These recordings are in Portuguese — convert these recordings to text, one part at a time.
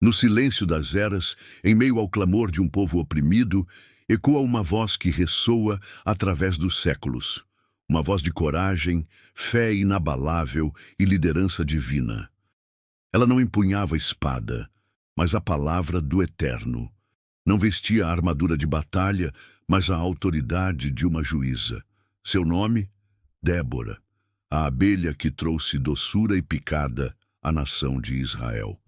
No silêncio das eras, em meio ao clamor de um povo oprimido, ecoa uma voz que ressoa através dos séculos. Uma voz de coragem, fé inabalável e liderança divina. Ela não empunhava espada, mas a palavra do Eterno. Não vestia a armadura de batalha, mas a autoridade de uma juíza. Seu nome? Débora, a abelha que trouxe doçura e picada à nação de Israel.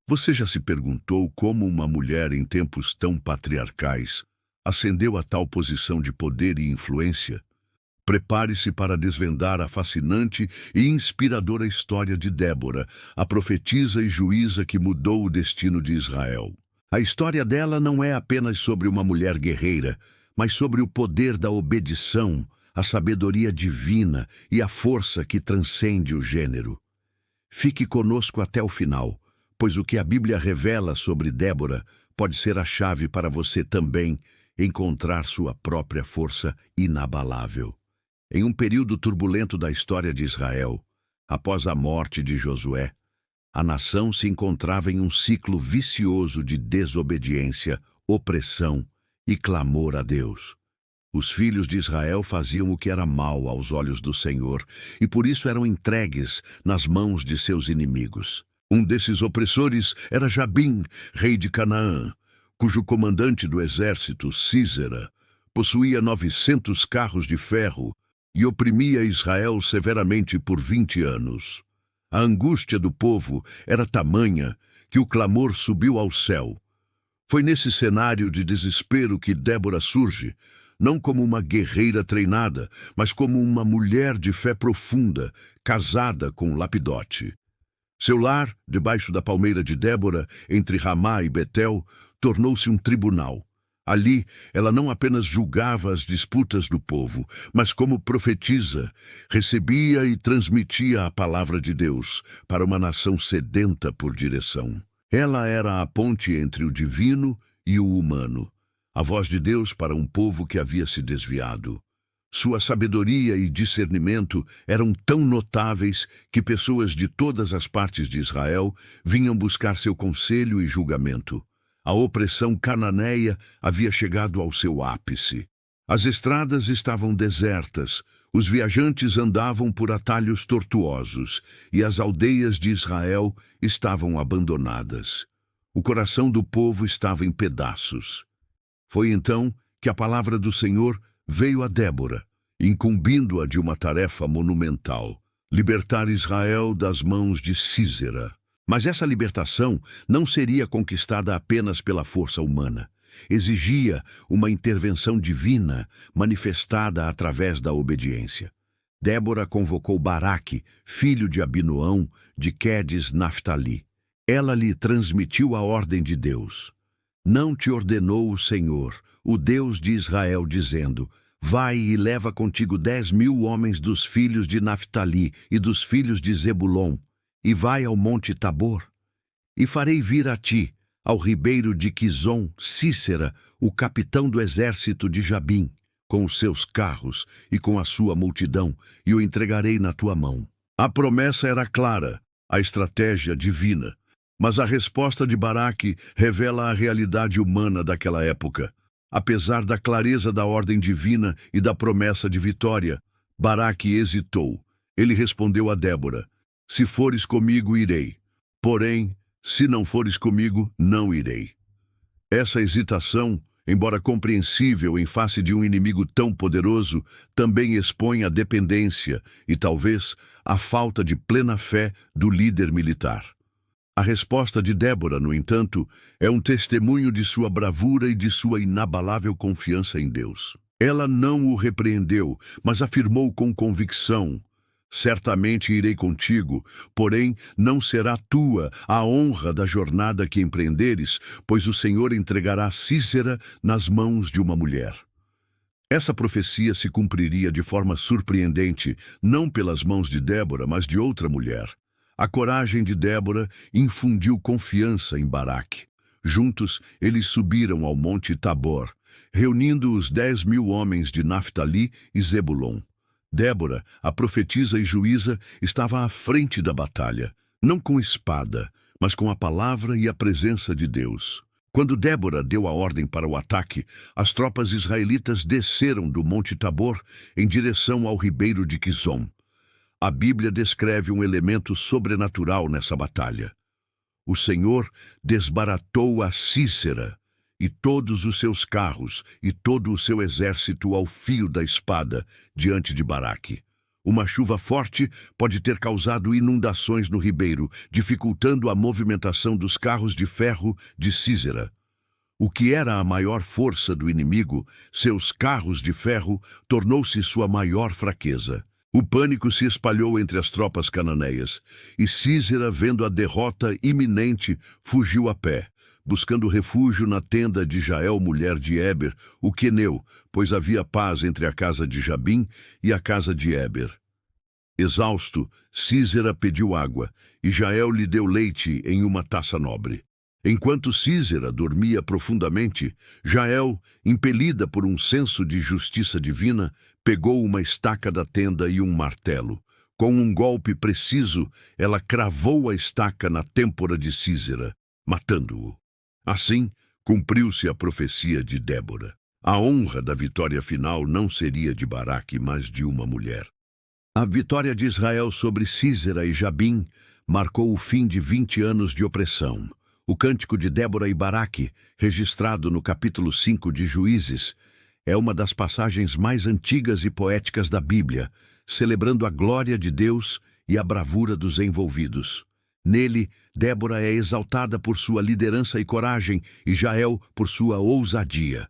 Você já se perguntou como uma mulher em tempos tão patriarcais ascendeu a tal posição de poder e influência? Prepare-se para desvendar a fascinante e inspiradora história de Débora, a profetisa e juíza que mudou o destino de Israel. A história dela não é apenas sobre uma mulher guerreira, mas sobre o poder da obedição, a sabedoria divina e a força que transcende o gênero. Fique conosco até o final, pois o que a Bíblia revela sobre Débora pode ser a chave para você também encontrar sua própria força inabalável. Em um período turbulento da história de Israel, após a morte de Josué, a nação se encontrava em um ciclo vicioso de desobediência, opressão e clamor a Deus. Os filhos de Israel faziam o que era mal aos olhos do Senhor e por isso eram entregues nas mãos de seus inimigos. Um desses opressores era Jabim, rei de Canaã, cujo comandante do exército, Sísera, possuía 900 carros de ferro e oprimia Israel severamente por 20 anos. A angústia do povo era tamanha que o clamor subiu ao céu. Foi nesse cenário de desespero que Débora surge, não como uma guerreira treinada, mas como uma mulher de fé profunda, casada com Lapidote. Seu lar, debaixo da palmeira de Débora, entre Ramá e Betel, tornou-se um tribunal. Ali, ela não apenas julgava as disputas do povo, mas como profetisa, recebia e transmitia a palavra de Deus para uma nação sedenta por direção. Ela era a ponte entre o divino e o humano, a voz de Deus para um povo que havia se desviado. Sua sabedoria e discernimento eram tão notáveis que pessoas de todas as partes de Israel vinham buscar seu conselho e julgamento. A opressão cananeia havia chegado ao seu ápice. As estradas estavam desertas, os viajantes andavam por atalhos tortuosos e as aldeias de Israel estavam abandonadas. O coração do povo estava em pedaços. Foi então que a palavra do Senhor veio a Débora, incumbindo-a de uma tarefa monumental: libertar Israel das mãos de Sísera. Mas essa libertação não seria conquistada apenas pela força humana. Exigia uma intervenção divina manifestada através da obediência. Débora convocou Baraque, filho de Abinoão, de Quedes Naftali. Ela lhe transmitiu a ordem de Deus. Não te ordenou o Senhor, o Deus de Israel, dizendo: vai e leva contigo 10.000 homens dos filhos de Naftali e dos filhos de Zebulon, e vai ao monte Tabor, e farei vir a ti, ao ribeiro de Quizon, Sísera, o capitão do exército de Jabim, com os seus carros e com a sua multidão, e o entregarei na tua mão. A promessa era clara, a estratégia divina, mas a resposta de Baraque revela a realidade humana daquela época. Apesar da clareza da ordem divina e da promessa de vitória, Baraque hesitou. Ele respondeu a Débora: se fores comigo, irei. Porém, se não fores comigo, não irei. Essa hesitação, embora compreensível em face de um inimigo tão poderoso, também expõe a dependência e, talvez, a falta de plena fé do líder militar. A resposta de Débora, no entanto, é um testemunho de sua bravura e de sua inabalável confiança em Deus. Ela não o repreendeu, mas afirmou com convicção: certamente irei contigo, porém não será tua a honra da jornada que empreenderes, pois o Senhor entregará Sísera nas mãos de uma mulher. Essa profecia se cumpriria de forma surpreendente, não pelas mãos de Débora, mas de outra mulher. A coragem de Débora infundiu confiança em Baraque. Juntos, eles subiram ao monte Tabor, reunindo os 10.000 homens de Naftali e Zebulon. Débora, a profetisa e juíza, estava à frente da batalha, não com espada, mas com a palavra e a presença de Deus. Quando Débora deu a ordem para o ataque, as tropas israelitas desceram do Monte Tabor em direção ao ribeiro de Quizom. A Bíblia descreve um elemento sobrenatural nessa batalha. O Senhor desbaratou a Sísera e todos os seus carros e todo o seu exército ao fio da espada diante de Baraque. Uma chuva forte pode ter causado inundações no ribeiro, dificultando a movimentação dos carros de ferro de Sísera. O que era a maior força do inimigo, seus carros de ferro, tornou-se sua maior fraqueza. O pânico se espalhou entre as tropas cananeias, e Sísera, vendo a derrota iminente, fugiu a pé, buscando refúgio na tenda de Jael, mulher de Éber, o queneu, pois havia paz entre a casa de Jabim e a casa de Éber. Exausto, Sísera pediu água, e Jael lhe deu leite em uma taça nobre. Enquanto Sísera dormia profundamente, Jael, impelida por um senso de justiça divina, pegou uma estaca da tenda e um martelo. Com um golpe preciso, ela cravou a estaca na têmpora de Sísera, matando-o. Assim, cumpriu-se a profecia de Débora. A honra da vitória final não seria de Baraque, mas de uma mulher. A vitória de Israel sobre Sísera e Jabim marcou o fim de 20 anos de opressão. O cântico de Débora e Baraque, registrado no capítulo 5 de Juízes, é uma das passagens mais antigas e poéticas da Bíblia, celebrando a glória de Deus e a bravura dos envolvidos. Nele, Débora é exaltada por sua liderança e coragem e Jael por sua ousadia.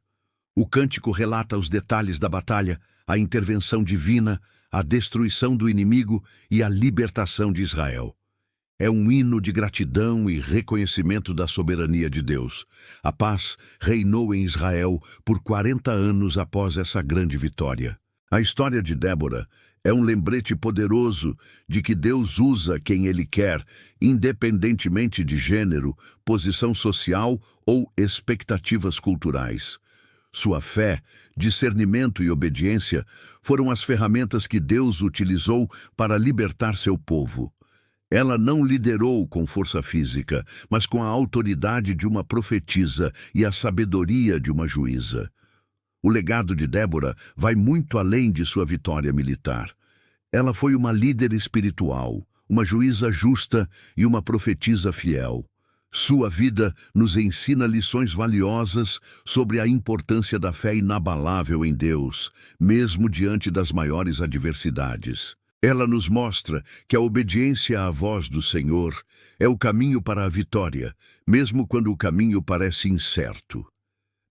O cântico relata os detalhes da batalha, a intervenção divina, a destruição do inimigo e a libertação de Israel. É um hino de gratidão e reconhecimento da soberania de Deus. A paz reinou em Israel por 40 anos após essa grande vitória. A história de Débora é um lembrete poderoso de que Deus usa quem Ele quer, independentemente de gênero, posição social ou expectativas culturais. Sua fé, discernimento e obediência foram as ferramentas que Deus utilizou para libertar seu povo. Ela não liderou com força física, mas com a autoridade de uma profetisa e a sabedoria de uma juíza. O legado de Débora vai muito além de sua vitória militar. Ela foi uma líder espiritual, uma juíza justa e uma profetisa fiel. Sua vida nos ensina lições valiosas sobre a importância da fé inabalável em Deus, mesmo diante das maiores adversidades. Ela nos mostra que a obediência à voz do Senhor é o caminho para a vitória, mesmo quando o caminho parece incerto.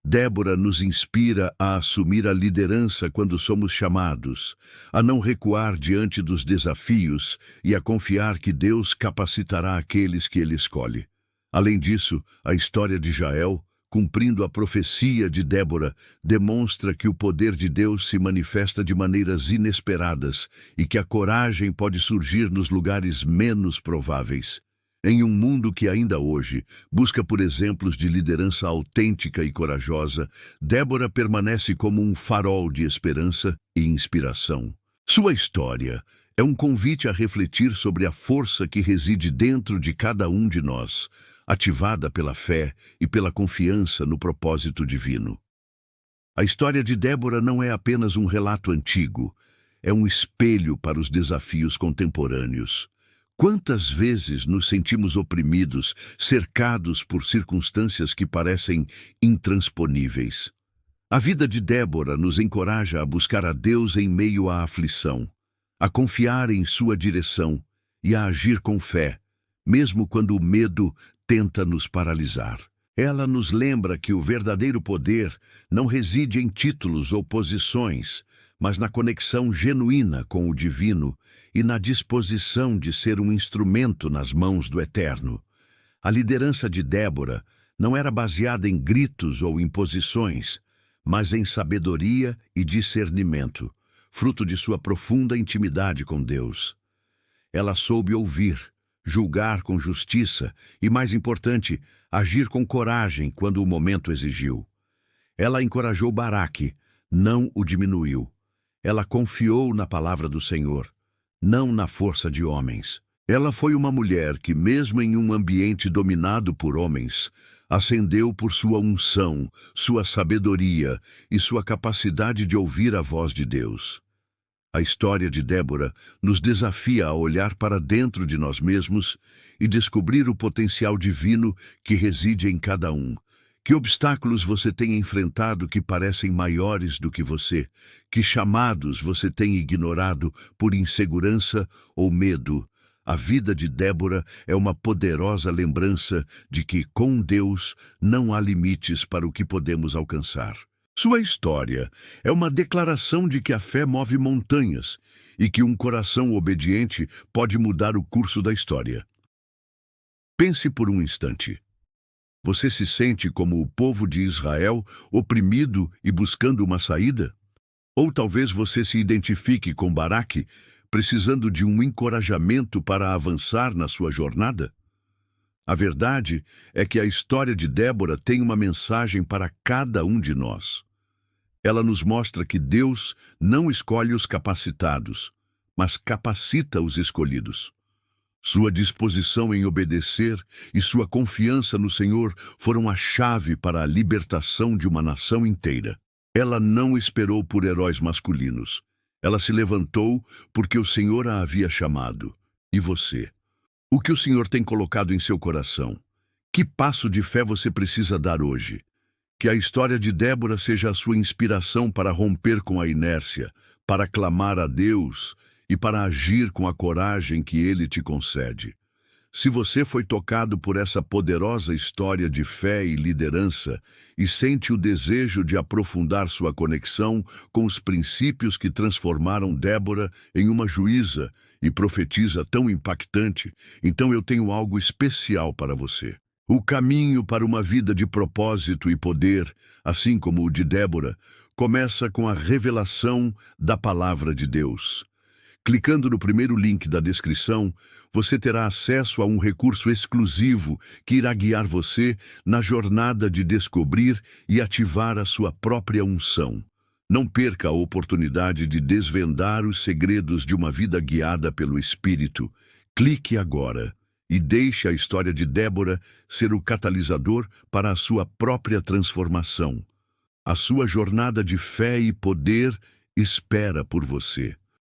Débora nos inspira a assumir a liderança quando somos chamados, a não recuar diante dos desafios e a confiar que Deus capacitará aqueles que Ele escolhe. Além disso, a história de Jael, cumprindo a profecia de Débora, demonstra que o poder de Deus se manifesta de maneiras inesperadas e que a coragem pode surgir nos lugares menos prováveis. Em um mundo que ainda hoje busca por exemplos de liderança autêntica e corajosa, Débora permanece como um farol de esperança e inspiração. Sua história é um convite a refletir sobre a força que reside dentro de cada um de nós, ativada pela fé e pela confiança no propósito divino. A história de Débora não é apenas um relato antigo, é um espelho para os desafios contemporâneos. Quantas vezes nos sentimos oprimidos, cercados por circunstâncias que parecem intransponíveis? A vida de Débora nos encoraja a buscar a Deus em meio à aflição, a confiar em sua direção e a agir com fé, mesmo quando o medo tenta nos paralisar. Ela nos lembra que o verdadeiro poder não reside em títulos ou posições, mas na conexão genuína com o divino e na disposição de ser um instrumento nas mãos do Eterno. A liderança de Débora não era baseada em gritos ou imposições, mas em sabedoria e discernimento, fruto de sua profunda intimidade com Deus. Ela soube ouvir, julgar com justiça e, mais importante, agir com coragem quando o momento exigiu. Ela encorajou Baraque, não o diminuiu. Ela confiou na palavra do Senhor, não na força de homens. Ela foi uma mulher que, mesmo em um ambiente dominado por homens, ascendeu por sua unção, sua sabedoria e sua capacidade de ouvir a voz de Deus. A história de Débora nos desafia a olhar para dentro de nós mesmos e descobrir o potencial divino que reside em cada um. Que obstáculos você tem enfrentado que parecem maiores do que você? Que chamados você tem ignorado por insegurança ou medo? A vida de Débora é uma poderosa lembrança de que, com Deus, não há limites para o que podemos alcançar. Sua história é uma declaração de que a fé move montanhas e que um coração obediente pode mudar o curso da história. Pense por um instante. Você se sente como o povo de Israel, oprimido e buscando uma saída? Ou talvez você se identifique com Baraque, precisando de um encorajamento para avançar na sua jornada? A verdade é que a história de Débora tem uma mensagem para cada um de nós. Ela nos mostra que Deus não escolhe os capacitados, mas capacita os escolhidos. Sua disposição em obedecer e sua confiança no Senhor foram a chave para a libertação de uma nação inteira. Ela não esperou por heróis masculinos. Ela se levantou porque o Senhor a havia chamado. E você? O que o Senhor tem colocado em seu coração? Que passo de fé você precisa dar hoje? Que a história de Débora seja a sua inspiração para romper com a inércia, para clamar a Deus e para agir com a coragem que Ele te concede. Se você foi tocado por essa poderosa história de fé e liderança e sente o desejo de aprofundar sua conexão com os princípios que transformaram Débora em uma juíza e profetisa tão impactante, então eu tenho algo especial para você. O caminho para uma vida de propósito e poder, assim como o de Débora, começa com a revelação da Palavra de Deus. Clicando no primeiro link da descrição, você terá acesso a um recurso exclusivo que irá guiar você na jornada de descobrir e ativar a sua própria unção. Não perca a oportunidade de desvendar os segredos de uma vida guiada pelo Espírito. Clique agora e deixe a história de Débora ser o catalisador para a sua própria transformação. A sua jornada de fé e poder espera por você.